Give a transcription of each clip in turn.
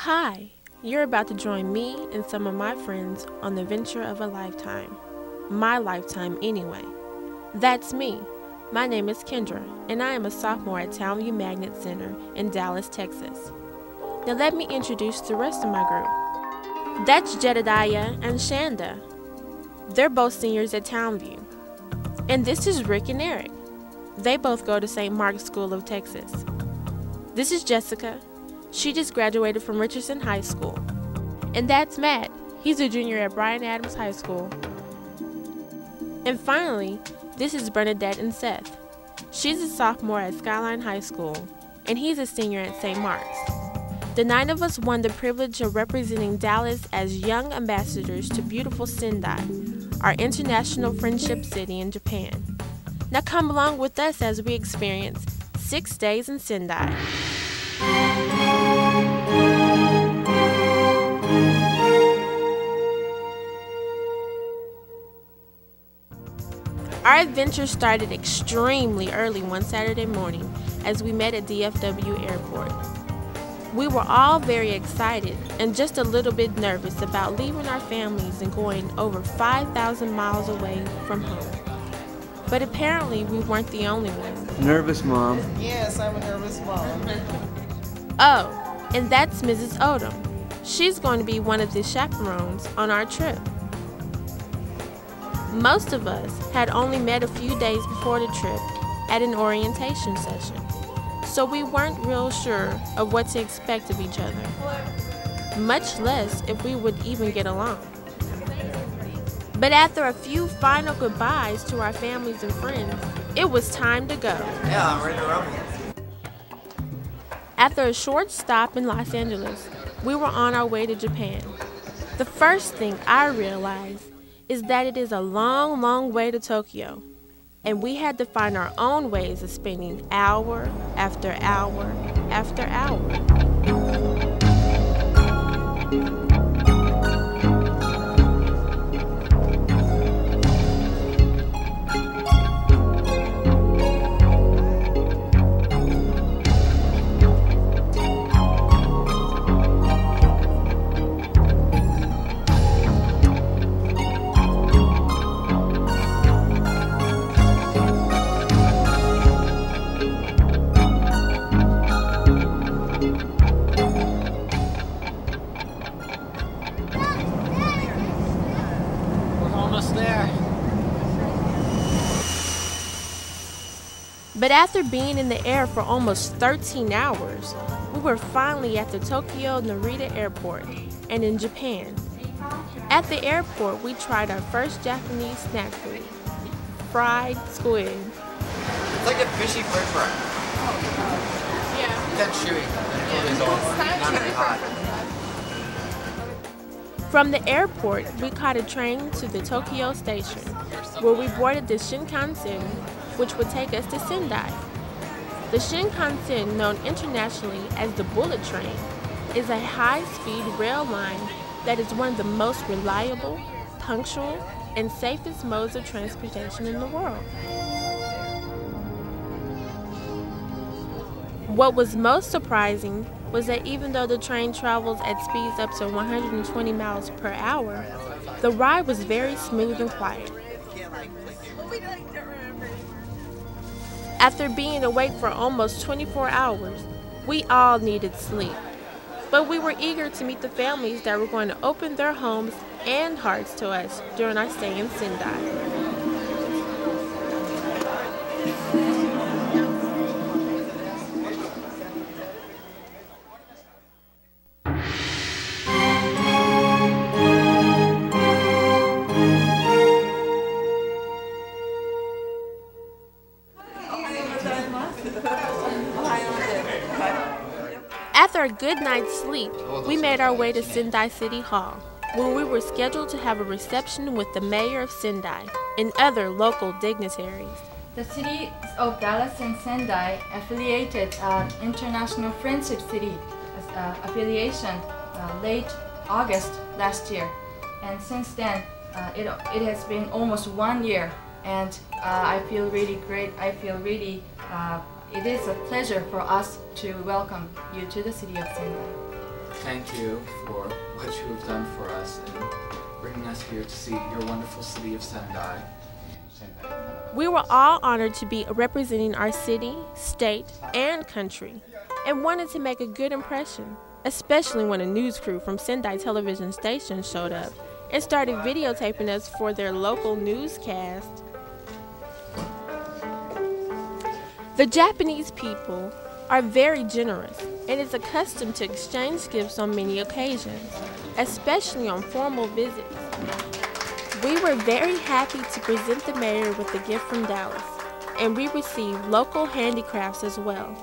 Hi, you're about to join me and some of my friends on the venture of a lifetime. My lifetime, anyway. That's me. My name is Kendra, and I am a sophomore at Townview Magnet Center in Dallas, Texas. Now let me introduce the rest of my group. That's Jedediah and Shanda. They're both seniors at Townview. And this is Rick and Eric. They both go to St. Mark's School of Texas. This is Jessica. She just graduated from Richardson High School. And that's Matt. He's a junior at Bryan Adams High School. And finally, this is Bernadette and Seth. She's a sophomore at Skyline High School, and he's a senior at St. Mark's. The 9 of us won the privilege of representing Dallas as young ambassadors to beautiful Sendai, our international friendship city in Japan. Now come along with us as we experience 6 days in Sendai. Our adventure started extremely early one Saturday morning as we met at DFW Airport. We were all very excited and just a little bit nervous about leaving our families and going over 5,000 miles away from home. But apparently we weren't the only ones. Nervous, Mom. Yes, I'm a nervous mom. Oh, and that's Mrs. Odom. She's going to be one of the chaperones on our trip. Most of us had only met a few days before the trip at an orientation session, so we weren't real sure of what to expect of each other, much less if we would even get along. But after a few final goodbyes to our families and friends, it was time to go. Yeah, I'm ready to rumble. After a short stop in Los Angeles, we were on our way to Japan. The first thing I realized is that it is a long, long way to Tokyo, and we had to find our own ways of spending hour after hour after hour. But after being in the air for almost 13 hours, we were finally at the Tokyo Narita Airport and in Japan. At the airport, we tried our first Japanese snack food, fried squid. It's like a fishy french fry. Yeah. That's chewy. Not very hot. From the airport, we caught a train to the Tokyo station, where we boarded the Shinkansen, which would take us to Sendai. The Shinkansen, known internationally as the Bullet Train, is a high-speed rail line that is one of the most reliable, punctual, and safest modes of transportation in the world. What was most surprising was that even though the train travels at speeds up to 120 miles per hour, the ride was very smooth and quiet. After being awake for almost 24 hours, we all needed sleep. But we were eager to meet the families that were going to open their homes and hearts to us during our stay in Sendai. After a good night's sleep, we made our way to Sendai City Hall, where we were scheduled to have a reception with the mayor of Sendai and other local dignitaries. The cities of Dallas and Sendai affiliated International Friendship City affiliation late August last year, and since then it has been almost 1 year, and I feel really great. I feel really it is a pleasure for us to welcome you to the city of Sendai. thank you for what you have done for us and bringing us here to see your wonderful city of Sendai. We were all honored to be representing our city, state, and country, and wanted to make a good impression, especially when a news crew from Sendai television station showed up and started videotaping us for their local newscast. The Japanese people are very generous and is accustomed to exchange gifts on many occasions, especially on formal visits. We were very happy to present the mayor with a gift from Dallas, and we received local handicrafts as well.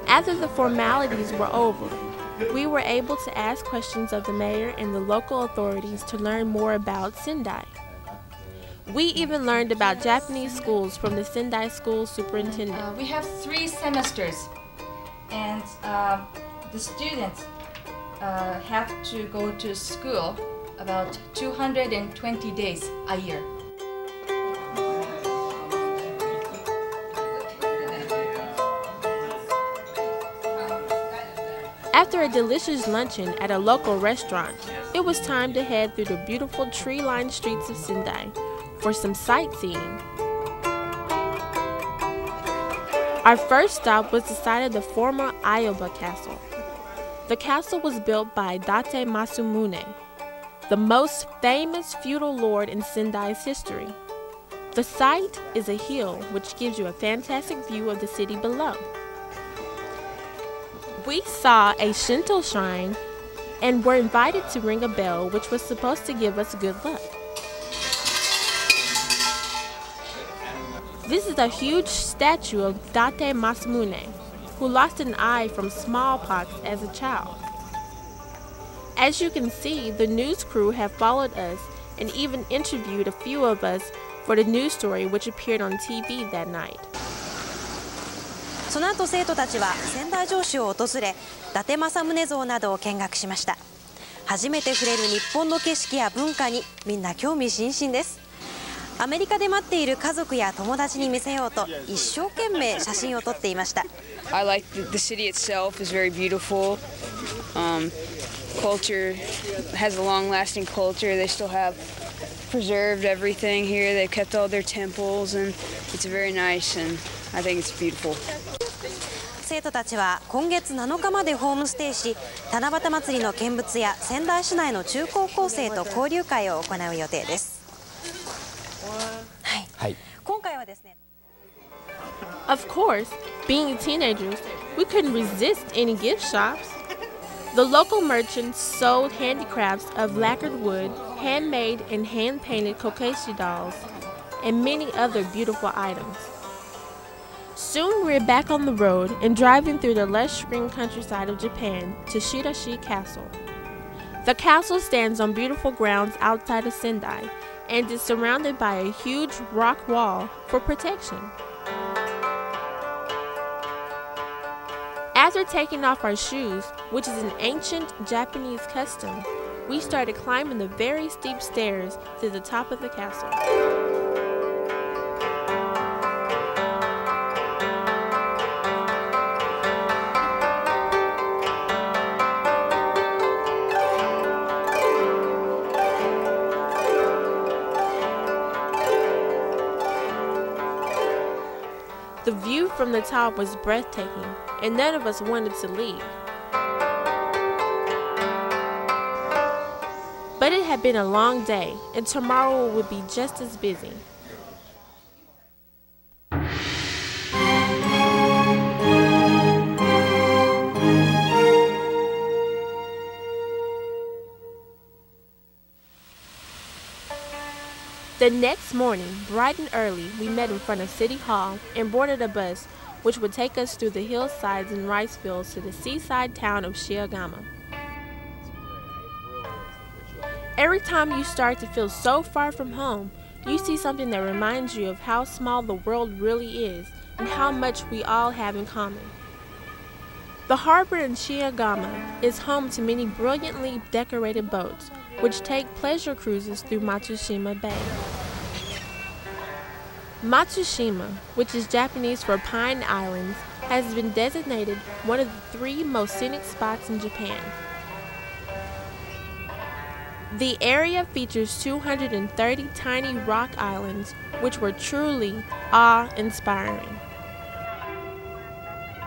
After the formalities were over, we were able to ask questions of the mayor and the local authorities to learn more about Sendai. We even learned about Japanese schools from the Sendai school superintendent. We have 3 semesters, and the students have to go to school about 220 days a year. After a delicious luncheon at a local restaurant, it was time to head through the beautiful tree-lined streets of Sendai for some sightseeing. Our first stop was the site of the former Aoba Castle. The castle was built by Date Masamune, the most famous feudal lord in Sendai's history. The site is a hill which gives you a fantastic view of the city below. We saw a Shinto shrine and were invited to ring a bell which was supposed to give us good luck. This is a huge statue of Date Masamune, who lost an eye from smallpox as a child. As you can see, the news crew have followed us and even interviewed a few of us for the news story which appeared on TV that night. その後生徒たちは仙台城址を訪れ、伊達政宗像などを見学しました。初めて触れる日本の景色や文化にみんな興味津々です。アメリカで待っている家族や友達に見せようと一生懸命写真を撮っていました。I like the city itself is very beautiful. Culture has a long-lasting culture. They still have preserved everything here. They've kept all their temples, and it's very nice, and I think it's beautiful. 生徒たちは今月7日までホームステイし、七夕祭りの見物や仙台市内の中高校生と交流会を行う予定です。はい。今回はですね。Of course, being teenagers, we couldn't resist any gift shops. The local merchants sold handicrafts of lacquered wood, handmade and hand-painted kokeshi dolls, and many other beautiful items. Soon we're back on the road and driving through the lush green countryside of Japan to Shirashi Castle. The castle stands on beautiful grounds outside of Sendai and is surrounded by a huge rock wall for protection. After taking off our shoes, which is an ancient Japanese custom, we started climbing the very steep stairs to the top of the castle. The view from the top was breathtaking, and none of us wanted to leave. But it had been a long day, and tomorrow would be just as busy. The next morning, bright and early, we met in front of City Hall and boarded a bus which would take us through the hillsides and rice fields to the seaside town of Shiogama. Every time you start to feel so far from home, you see something that reminds you of how small the world really is and how much we all have in common. The harbor in Shiogama is home to many brilliantly decorated boats, which take pleasure cruises through Matsushima Bay. Matsushima, which is Japanese for Pine Islands, has been designated one of the 3 most scenic spots in Japan. The area features 230 tiny rock islands, which were truly awe-inspiring.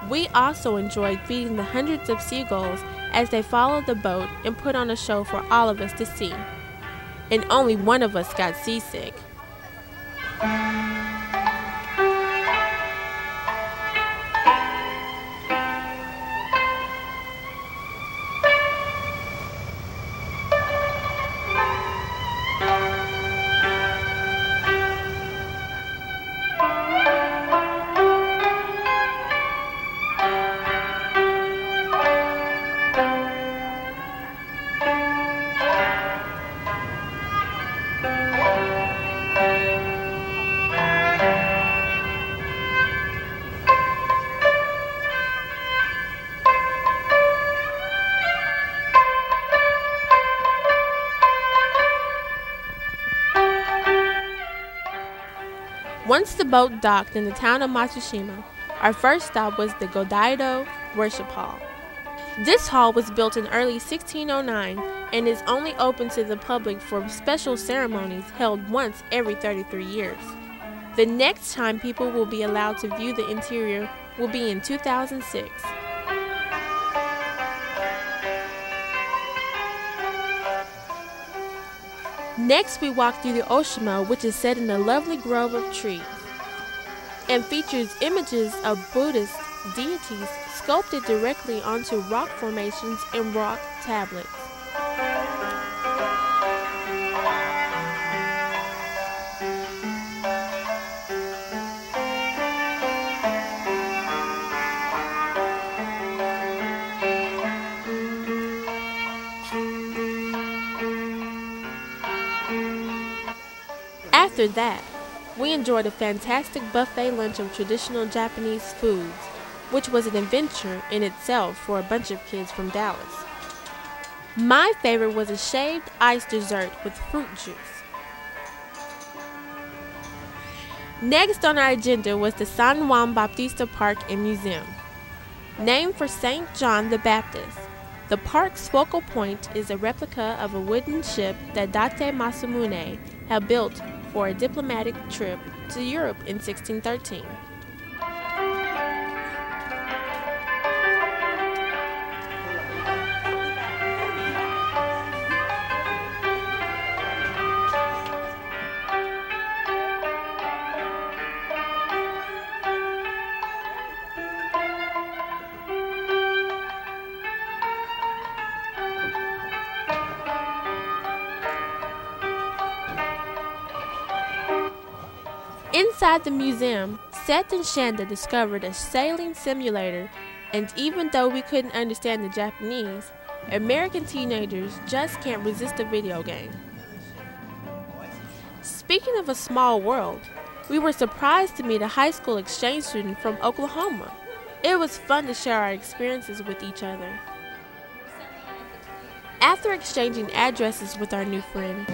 We also enjoyed feeding the hundreds of seagulls as they followed the boat and put on a show for all of us to see. And only one of us got seasick. Once the boat docked in the town of Matsushima, our first stop was the Godaido Worship Hall. This hall was built in early 1609 and is only open to the public for special ceremonies held once every 33 years. The next time people will be allowed to view the interior will be in 2006. Next, we walk through the Oshima, which is set in a lovely grove of trees and features images of Buddhist deities sculpted directly onto rock formations and rock tablets. After that, we enjoyed a fantastic buffet lunch of traditional Japanese foods, which was an adventure in itself for a bunch of kids from Dallas. My favorite was a shaved ice dessert with fruit juice. Next on our agenda was the San Juan Bautista Park and Museum. Named for St. John the Baptist, the park's focal point is a replica of a wooden ship that Date Masamune had built for a diplomatic trip to Europe in 1613. Inside the museum, Seth and Shanda discovered a sailing simulator, and even though we couldn't understand the Japanese, American teenagers just can't resist a video game. Speaking of a small world, we were surprised to meet a high school exchange student from Oklahoma. It was fun to share our experiences with each other. After exchanging addresses with our new friend,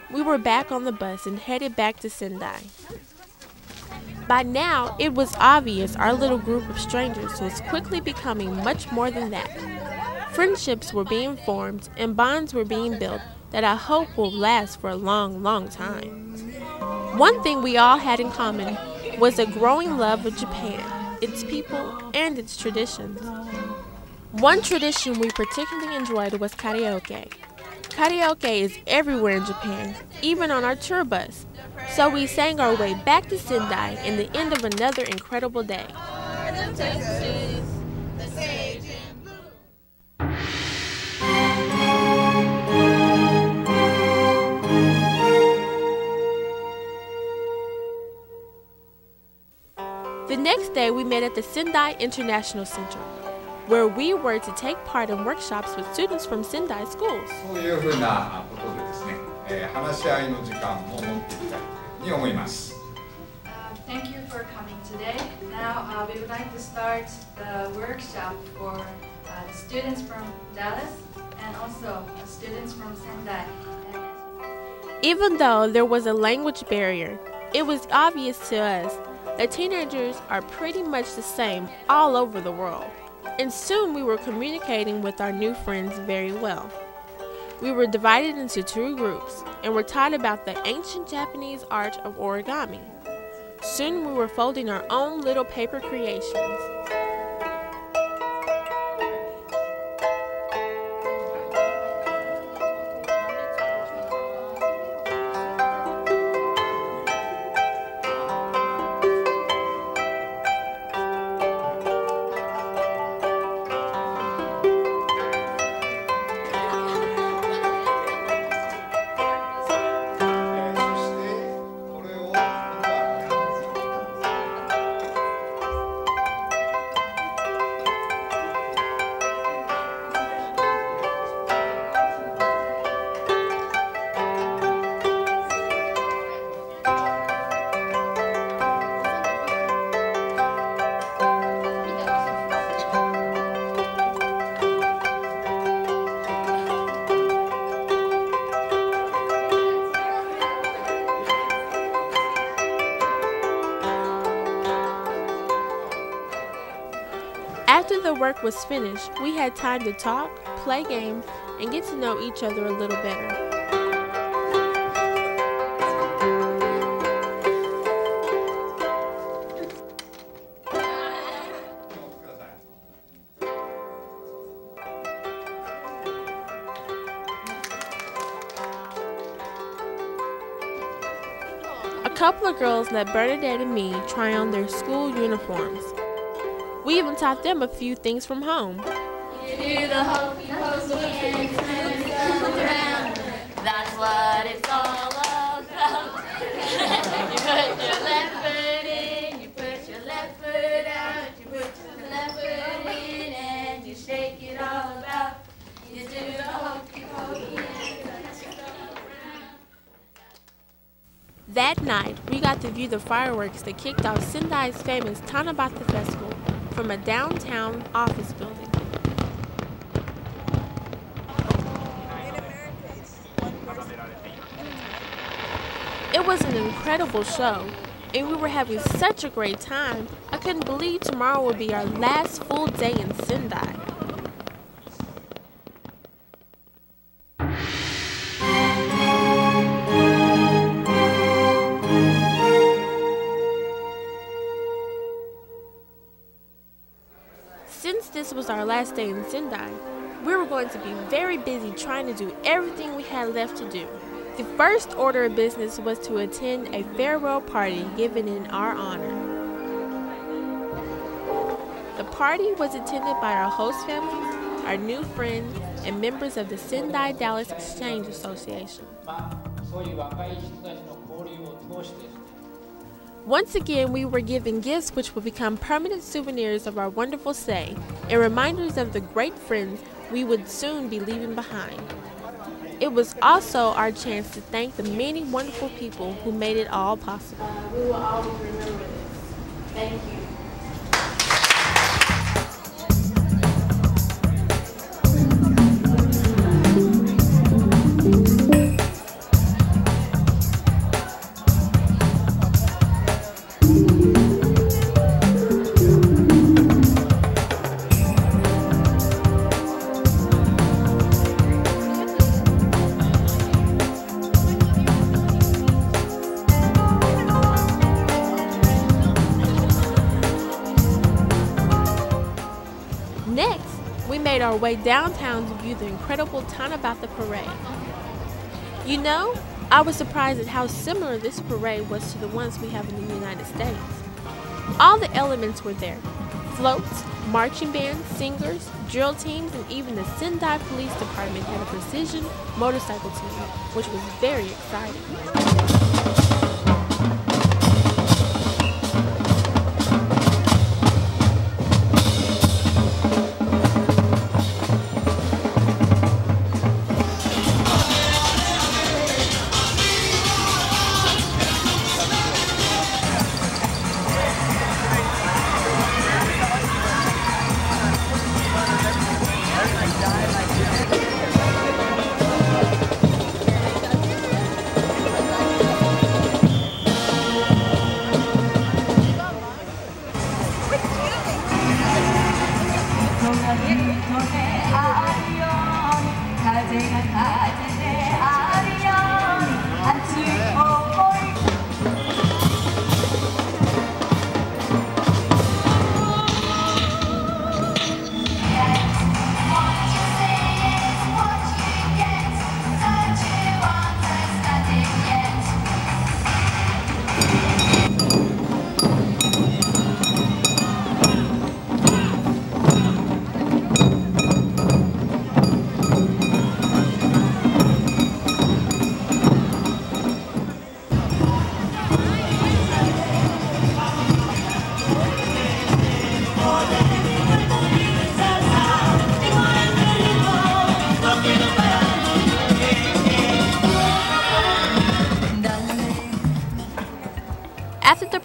we were back on the bus and headed back to Sendai. By now, it was obvious our little group of strangers was quickly becoming much more than that. Friendships were being formed and bonds were being built that I hope will last for a long, long time. One thing we all had in common was a growing love of Japan, its people, and its traditions. One tradition we particularly enjoyed was karaoke. Karaoke is everywhere in Japan, even on our tour bus. So we sang our way back to Sendai in the end of another incredible day. The next day we met at the Sendai International Center, where we were to take part in workshops with students from Sendai schools. そういうふうなことでですね、話し合いの時間も持っていきたいというふうに思います。Thank you for coming today. Now we would like to start the workshop for the students from Dallas and also the students from Sendai. Even though there was a language barrier, it was obvious to us that teenagers are pretty much the same all over the world, and soon we were communicating with our new friends very well. We were divided into 2 groups and were taught about the ancient Japanese art of origami. Soon we were folding our own little paper creations. After the work was finished, we had time to talk, play games, and get to know each other a little better. A couple of girls let Bernadette and me try on their school uniforms. We even taught them a few things from home. You do the hokey pokey and turn yourself around. That's what it's all about. You put your left foot in, you put your left foot out, you put your left foot in and you shake it all about. You do the hokey pokey and turn yourself around. That night, we got to view the fireworks that kicked off Sendai's famous Tanabata Festival from a downtown office building. It was an incredible show, and we were having such a great time, I couldn't believe tomorrow would be our last full day in Sendai. Since this was our last day in Sendai, we were going to be very busy trying to do everything we had left to do. The first order of business was to attend a farewell party given in our honor. The party was attended by our host families, our new friends, and members of the Sendai Dallas Exchange Association. Once again, we were given gifts which will become permanent souvenirs of our wonderful stay and reminders of the great friends we would soon be leaving behind. It was also our chance to thank the many wonderful people who made it all possible. We will always remember this. Thank you. Next, we made our way downtown to view the incredible Tanabata parade. You know, I was surprised at how similar this parade was to the ones we have in the United States. All the elements were there: floats, marching bands, singers, drill teams, and even the Sendai Police Department had a precision motorcycle team, which was very exciting.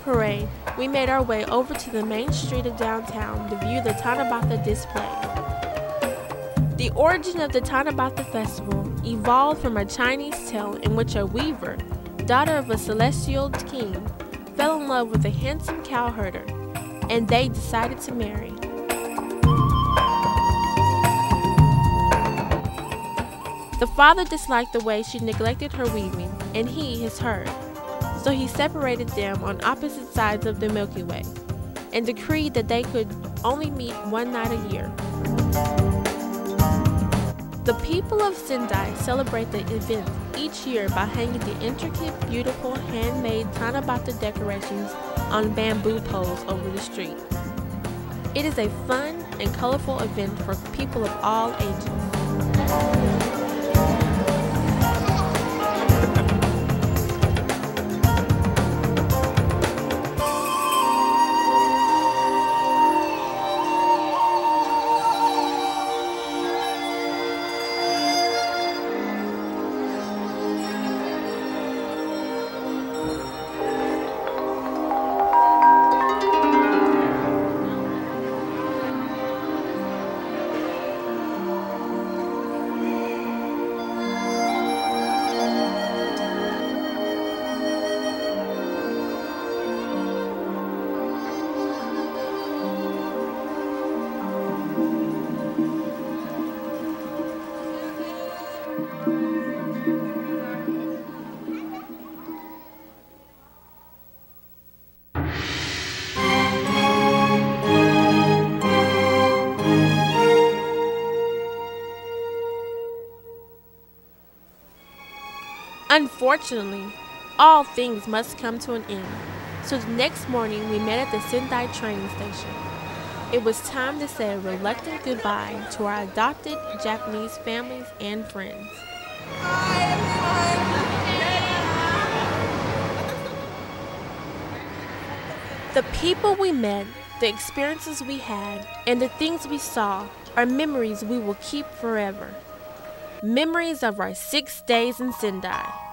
parade, we made our way over to the main street of downtown to view the Tanabata display. The origin of the Tanabata festival evolved from a Chinese tale in which a weaver, daughter of a celestial king, fell in love with a handsome cowherder, and they decided to marry. The father disliked the way she neglected her weaving, and he his herd, so he separated them on opposite sides of the Milky Way, and decreed that they could only meet one night a year. The people of Sendai celebrate the event each year by hanging the intricate, beautiful, handmade Tanabata decorations on bamboo poles over the street. It is a fun and colorful event for people of all ages. Unfortunately, all things must come to an end, so the next morning we met at the Sendai train station. It was time to say a reluctant goodbye to our adopted Japanese families and friends. The people we met, the experiences we had, and the things we saw are memories we will keep forever. Memories of our 6 days in Sendai.